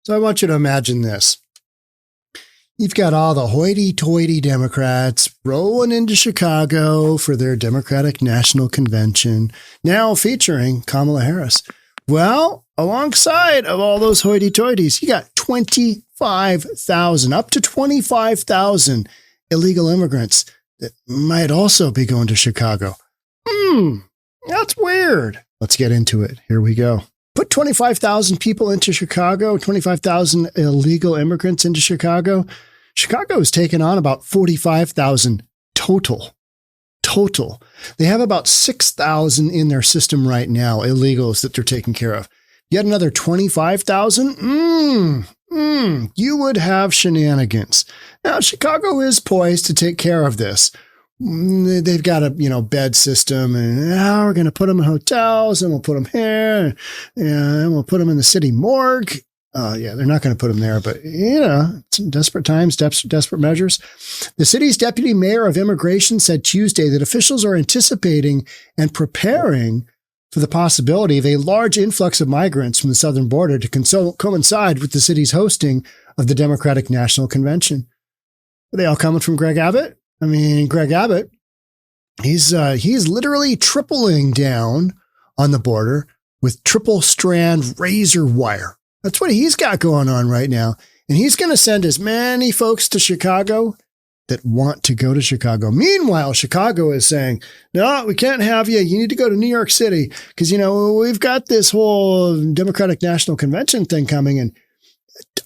So I want you to imagine this. You've got all the hoity-toity Democrats rolling into Chicago for their Democratic National Convention, now featuring Kamala Harris. Well, alongside of all those hoity-toities, you got 25,000, up to 25,000 illegal immigrants that might also be going to Chicago. That's weird. Let's get into it. Here we go. Put 25,000 people into Chicago, 25,000 illegal immigrants into Chicago. Chicago has taken on about 45,000 total. They have about 6,000 in their system right now, illegals that they're taking care of. Yet another 25,000? You would have shenanigans. Now, Chicago is poised to take care of this. They've got a, bed system, and now we're going to put them in hotels, and we'll put them here, and we'll put them in the city morgue. They're not going to put them there, but, it's desperate times, desperate measures. The city's deputy mayor of immigration said Tuesday that officials are anticipating and preparing for the possibility of a large influx of migrants from the southern border to coincide with the city's hosting of the Democratic National Convention. Are they all coming from Greg Abbott? I mean, Greg Abbott, he's literally tripling down on the border with triple strand razor wire. That's what he's got going on right now. And he's going to send as many folks to Chicago that want to go to Chicago. Meanwhile, Chicago is saying, no, we can't have you. You need to go to New York City because, we've got this whole Democratic National Convention thing coming, and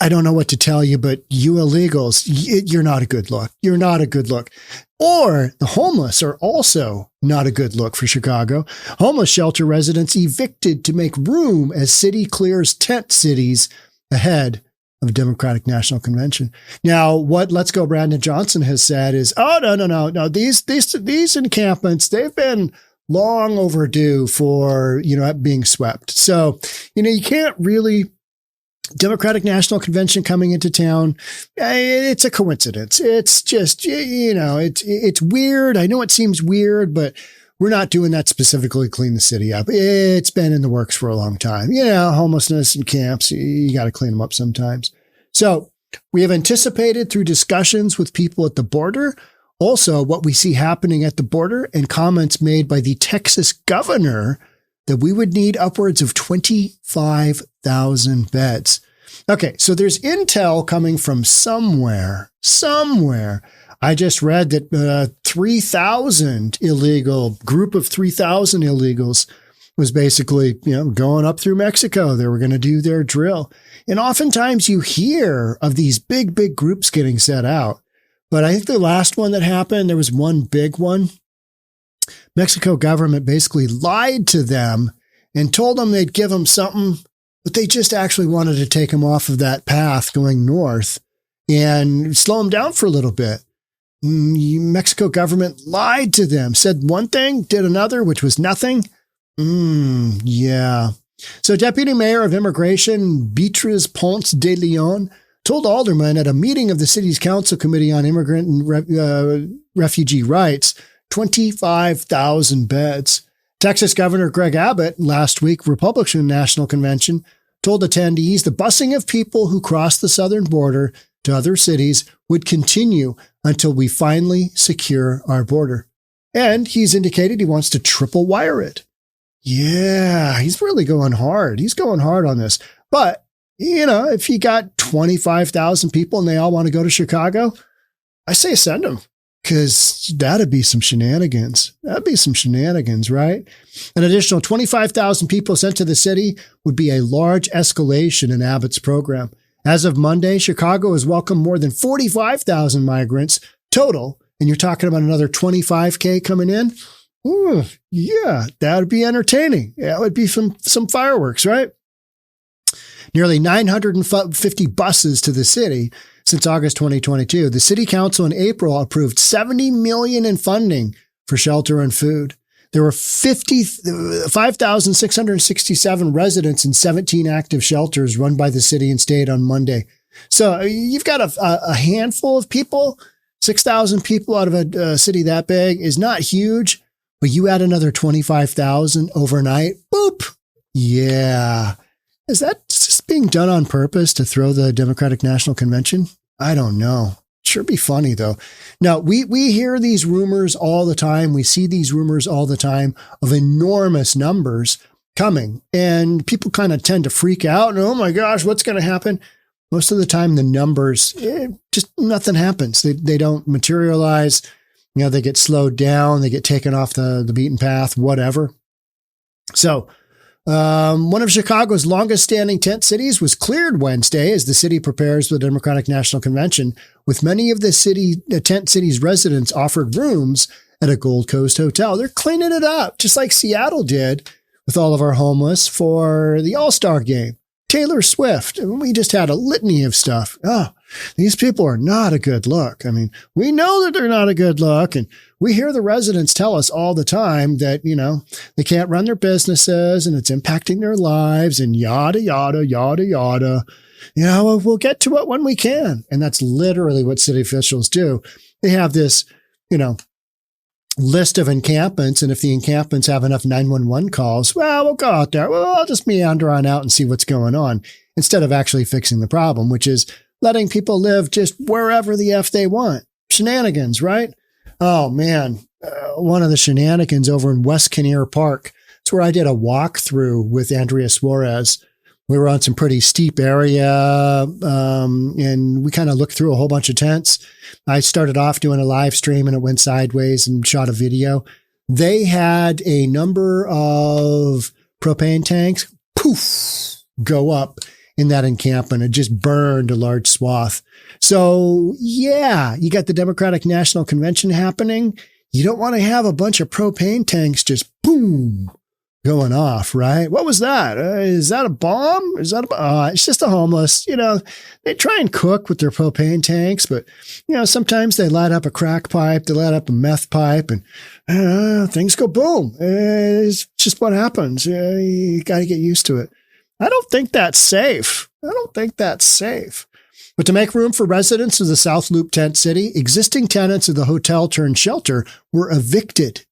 I don't know what to tell you, but you illegals, you're not a good look. You're not a good look. Or the homeless are also not a good look for Chicago. Homeless shelter residents evicted to make room as city clears tent cities ahead of Democratic National Convention. Now, what Let's Go Brandon Johnson has said is, no. These encampments, they've been long overdue for, being swept. So, you can't really. Democratic National Convention coming into town. It's a coincidence. It's just, it's weird. I know it seems weird, but we're not doing that specifically to clean the city up. It's been in the works for a long time. Homelessness and camps, you got to clean them up sometimes. So we have anticipated through discussions with people at the border, also what we see happening at the border and comments made by the Texas governor that we would need upwards of 25,000 beds. Okay, so there's intel coming from somewhere. I just read that 3,000 illegals was basically, going up through Mexico. They were going to do their drill. And oftentimes you hear of these big groups getting set out. But I think the last one that happened, there was one big one. Mexico government basically lied to them and told them they'd give them something, but they just actually wanted to take them off of that path going north and slow them down for a little bit. Mexico government lied to them, said one thing, did another, which was nothing. Yeah. So Deputy Mayor of Immigration, Beatriz Ponce de Leon, told aldermen at a meeting of the city's council committee on immigrant and refugee rights, 25,000 beds. Texas Governor Greg Abbott last week, Republican National Convention, told attendees the busing of people who cross the southern border to other cities would continue until we finally secure our border. And he's indicated he wants to triple wire it. Yeah, he's really going hard. He's going hard on this. But, if you got 25,000 people and they all want to go to Chicago, I say send them. Because that'd be some shenanigans. That'd be some shenanigans, right? An additional 25,000 people sent to the city would be a large escalation in Abbott's program. As of Monday, Chicago has welcomed more than 45,000 migrants total, and you're talking about another 25K coming in? Ooh, yeah, that would be entertaining. That would be some fireworks, right? Nearly 950 buses to the city since August 2022. The city council in April approved $70 million in funding for shelter and food. There were 5,667 residents in 17 active shelters run by the city and state on Monday. So you've got a handful of people. 6,000 people out of a city that big is not huge, but you add another 25,000 overnight. Boop. Yeah. Is that just being done on purpose to throw the Democratic National Convention? I don't know. Sure be funny, though. Now, we hear these rumors all the time. We see these rumors all the time of enormous numbers coming. And people kind of tend to freak out. And, oh, my gosh, what's going to happen? Most of the time, the numbers, just nothing happens. They don't materialize. They get slowed down. They get taken off the beaten path, whatever. So one of Chicago's longest standing tent cities was cleared Wednesday as the city prepares for the Democratic National Convention, with many of the tent city's residents offered rooms at a Gold Coast hotel. They're cleaning it up, just like Seattle did with all of our homeless for the All-Star game. Taylor Swift. We just had a litany of stuff. Oh, these people are not a good look. I mean, we know that they're not a good look. And we hear the residents tell us all the time that, they can't run their businesses and it's impacting their lives and yada, yada, yada, yada. We'll get to it when we can. And that's literally what city officials do. They have this, list of encampments. And if the encampments have enough 911 calls, well, we'll go out there. Well, I'll just meander on out and see what's going on instead of actually fixing the problem, which is letting people live just wherever the F they want. Shenanigans, right? Oh, man. One of the shenanigans over in West Kinnear Park. It's where I did a walkthrough with Andrea Suarez. We were on some pretty steep area, and we kind of looked through a whole bunch of tents. I started off doing a live stream, and it went sideways and shot a video. They had a number of propane tanks, poof, go up in that encampment. It just burned a large swath. So, yeah, you got the Democratic National Convention happening. You don't want to have a bunch of propane tanks just boom, going off, right? What was that? Is that a bomb? It's just a homeless, they try and cook with their propane tanks, but, sometimes they light up a crack pipe, they light up a meth pipe, and things go boom. It's just what happens. You got to get used to it. I don't think that's safe. But to make room for residents of the South Loop tent city, existing tenants of the hotel turned shelter were evicted.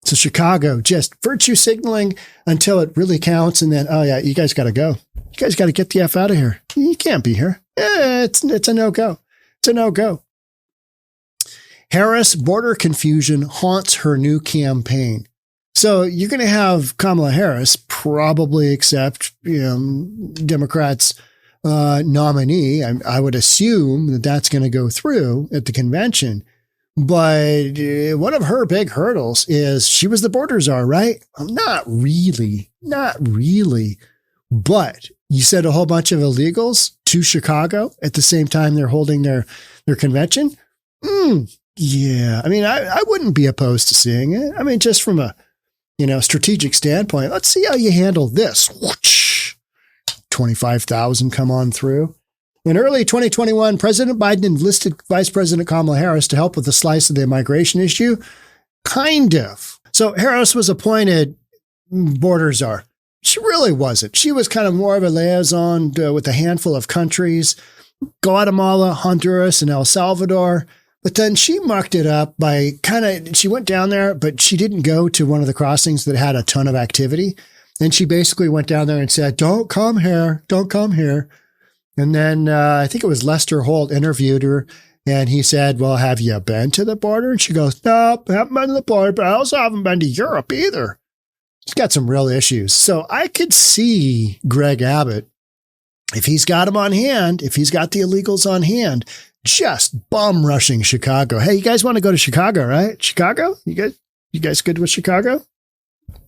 So Chicago just virtue signaling until it really counts. And then, oh yeah, you guys got to go. You guys got to get the F out of here. You can't be here. It's a no-go. It's a no-go. Harris border confusion haunts her new campaign. So you're going to have Kamala Harris probably accept, Democrats' nominee. I would assume that that's going to go through at the convention. But one of her big hurdles is she was the border czar, right? Not really. But you sent a whole bunch of illegals to Chicago at the same time they're holding their convention. Yeah. I mean, I wouldn't be opposed to seeing it. I mean, just from a, strategic standpoint, let's see how you handle this. 25,000 come on through. In early 2021, President Biden enlisted Vice President Kamala Harris to help with a slice of the migration issue. Kind of. So Harris was appointed border czar. She really wasn't. She was kind of more of a liaison with a handful of countries, Guatemala, Honduras, and El Salvador. But then she mucked it up by she went down there, but she didn't go to one of the crossings that had a ton of activity. And she basically went down there and said, don't come here. And then I think it was Lester Holt interviewed her, and he said, well, have you been to the border? And she goes, no, I haven't been to the border, but I also haven't been to Europe either. She's got some real issues. So I could see Greg Abbott, if he's got them on hand, if he's got the illegals on hand, just bum rushing Chicago. Hey, you guys want to go to Chicago, right? Chicago? You guys good with Chicago?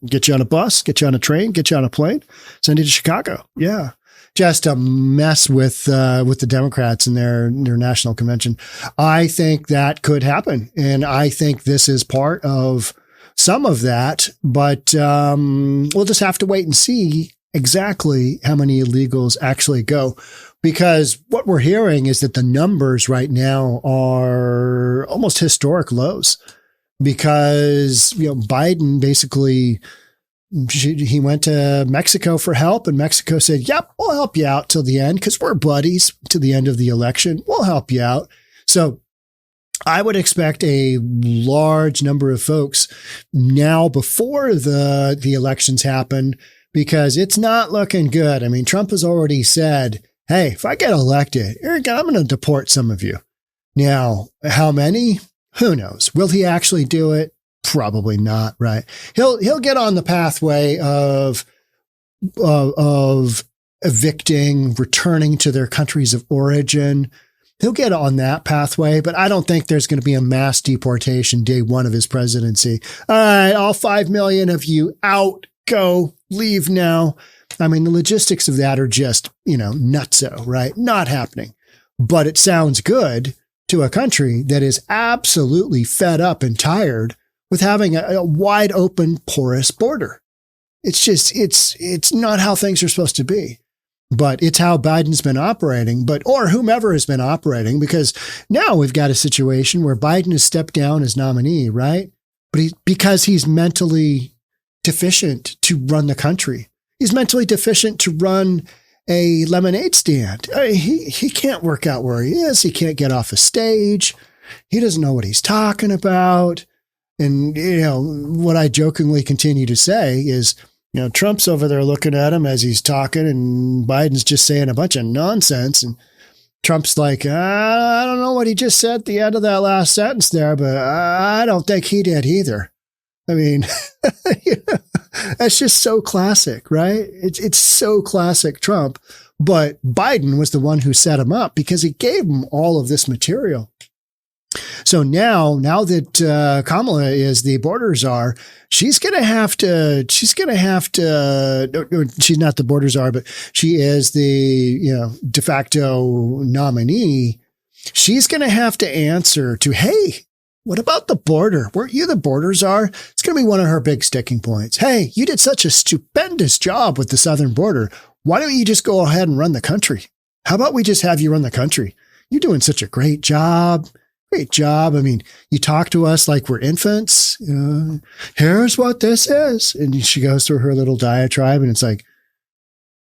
Get you on a bus, get you on a train, get you on a plane, send you to Chicago. Yeah. Just a mess with the Democrats and their national convention. I think that could happen. And I think this is part of some of that, but we'll just have to wait and see exactly how many illegals actually go. Because what we're hearing is that the numbers right now are almost historic lows. Because, Biden basically, he went to Mexico for help, and Mexico said, yep, we'll help you out till the end because we're buddies to the end of the election. We'll help you out. So I would expect a large number of folks now before the elections happen, because it's not looking good. I mean, Trump has already said, hey, if I get elected, I'm going to deport some of you. Now, how many? Who knows? Will he actually do it? Probably not, right? He'll get on the pathway of evicting, returning to their countries of origin. He'll get on that pathway, but I don't think there's going to be a mass deportation day one of his presidency. All right, all 5 million of you out, go, leave now. I mean, the logistics of that are just, nutso, right? Not happening. But it sounds good to a country that is absolutely fed up and tired with having a wide open, porous border. It's just, it's not how things are supposed to be. But it's how Biden's been operating, or whomever has been operating, because now we've got a situation where Biden has stepped down as nominee, right? But because he's mentally deficient to run the country. He's mentally deficient to run a lemonade stand. I mean, he can't work out where he is. He can't get off a stage. He doesn't know what he's talking about. And, what I jokingly continue to say is, Trump's over there looking at him as he's talking, and Biden's just saying a bunch of nonsense. And Trump's like, I don't know what he just said at the end of that last sentence there, but I don't think he did either. I mean, that's just so classic, right? It's so classic Trump. But Biden was the one who set him up because he gave him all of this material. So now that Kamala is the border czar, she's not the border czar, but she is the, de facto nominee. She's going to have to answer to, hey, what about the border? Weren't you the border czar? It's going to be one of her big sticking points. Hey, you did such a stupendous job with the southern border. Why don't you just go ahead and run the country? How about we just have you run the country? You're doing such a great job. Great job. I mean, you talk to us like we're infants. Here's what this is. And she goes through her little diatribe, and it's like,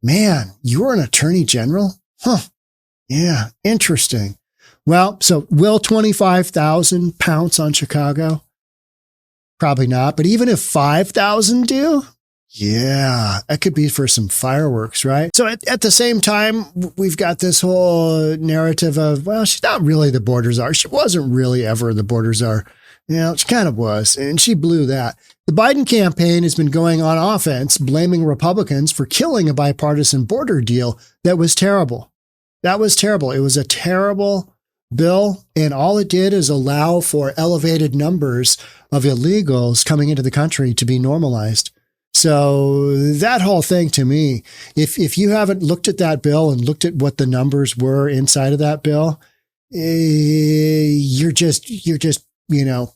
man, you were an attorney general? Huh. Yeah. Interesting. Well, so will 25,000 pounce on Chicago? Probably not. But even if 5,000 do, yeah, that could be for some fireworks, right? So at the same time, we've got this whole narrative of, well, she's not really the border czar. She wasn't really ever the border czar. She kind of was, and she blew that. The Biden campaign has been going on offense, blaming Republicans for killing a bipartisan border deal that was terrible. That was terrible. It was a terrible bill, and all it did is allow for elevated numbers of illegals coming into the country to be normalized. So that whole thing, to me, if you haven't looked at that bill and looked at what the numbers were inside of that bill, you're just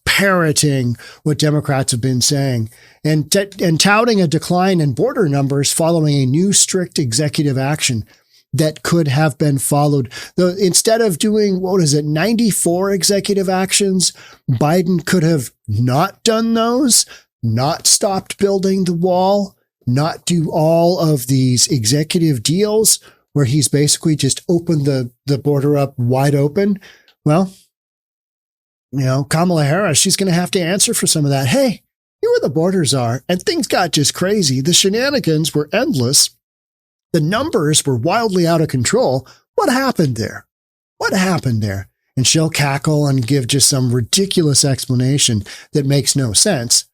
parroting what Democrats have been saying and touting a decline in border numbers following a new strict executive action that could have been followed. Though instead of doing, 94 executive actions, Biden could have not done those, not stopped building the wall, not do all of these executive deals where he's basically just opened the border up wide open. Well, Kamala Harris, she's going to have to answer for some of that. Hey, you were the border czar, and things got just crazy. The shenanigans were endless. The numbers were wildly out of control. What happened there? What happened there? And she'll cackle and give just some ridiculous explanation that makes no sense,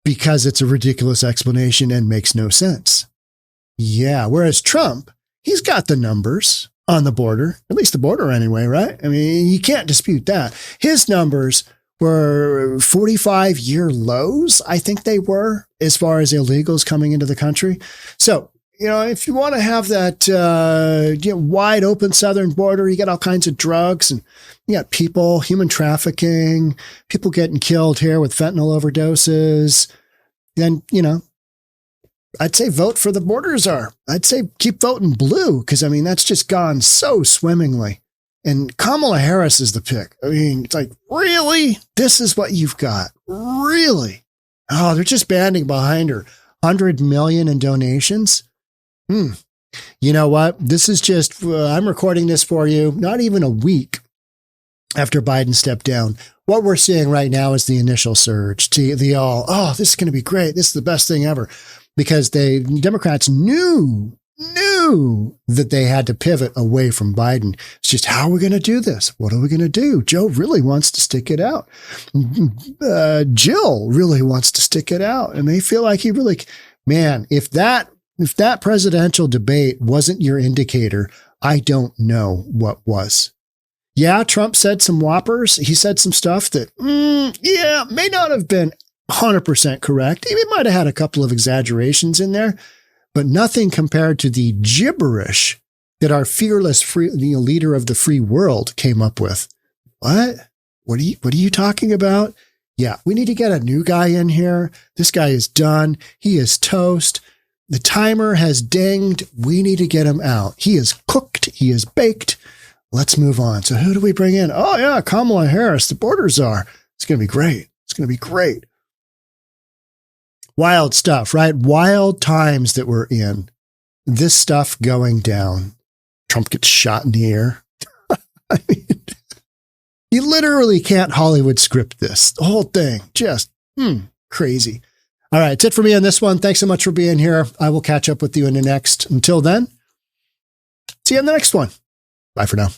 because it's a ridiculous explanation and makes no sense. Yeah. Whereas Trump, he's got the numbers on the border, at least the border anyway, right? I mean, you can't dispute that. His numbers were 45-year lows, I think they were, as far as illegals coming into the country. So, if you want to have that wide open southern border, you got all kinds of drugs, and you got people, human trafficking, people getting killed here with fentanyl overdoses. Then, I'd say vote for the border czar. I'd say keep voting blue, because, that's just gone so swimmingly. And Kamala Harris is the pick. It's like, really? This is what you've got? Really? Oh, they're just banding behind her. 100 million in donations? You know what? This is just, I'm recording this for you, not even a week after Biden stepped down. What we're seeing right now is the initial surge to this is going to be great. This is the best thing ever. because Democrats knew that they had to pivot away from Biden. It's just, how are we going to do this? What are we going to do? Joe really wants to stick it out. Jill really wants to stick it out. And they feel like man, if that presidential debate wasn't your indicator, I don't know what was. Yeah, Trump said some whoppers. He said some stuff that, may not have been 100% correct. He might have had a couple of exaggerations in there, but nothing compared to the gibberish that our fearless leader of the free world came up with. What are you talking about? Yeah, we need to get a new guy in here. This guy is done. He is toast. The timer has dinged. We need to get him out. He is cooked. He is baked. Let's move on. So who do we bring in? Oh yeah, Kamala Harris, the border czar. It's going to be great. It's going to be great. Wild stuff, right? Wild times that we're in. This stuff going down. Trump gets shot in the air. I mean, you literally can't Hollywood script this. The whole thing. Just crazy. All right, that's it for me on this one. Thanks so much for being here. I will catch up with you in the next. Until then, see you in the next one. Bye for now.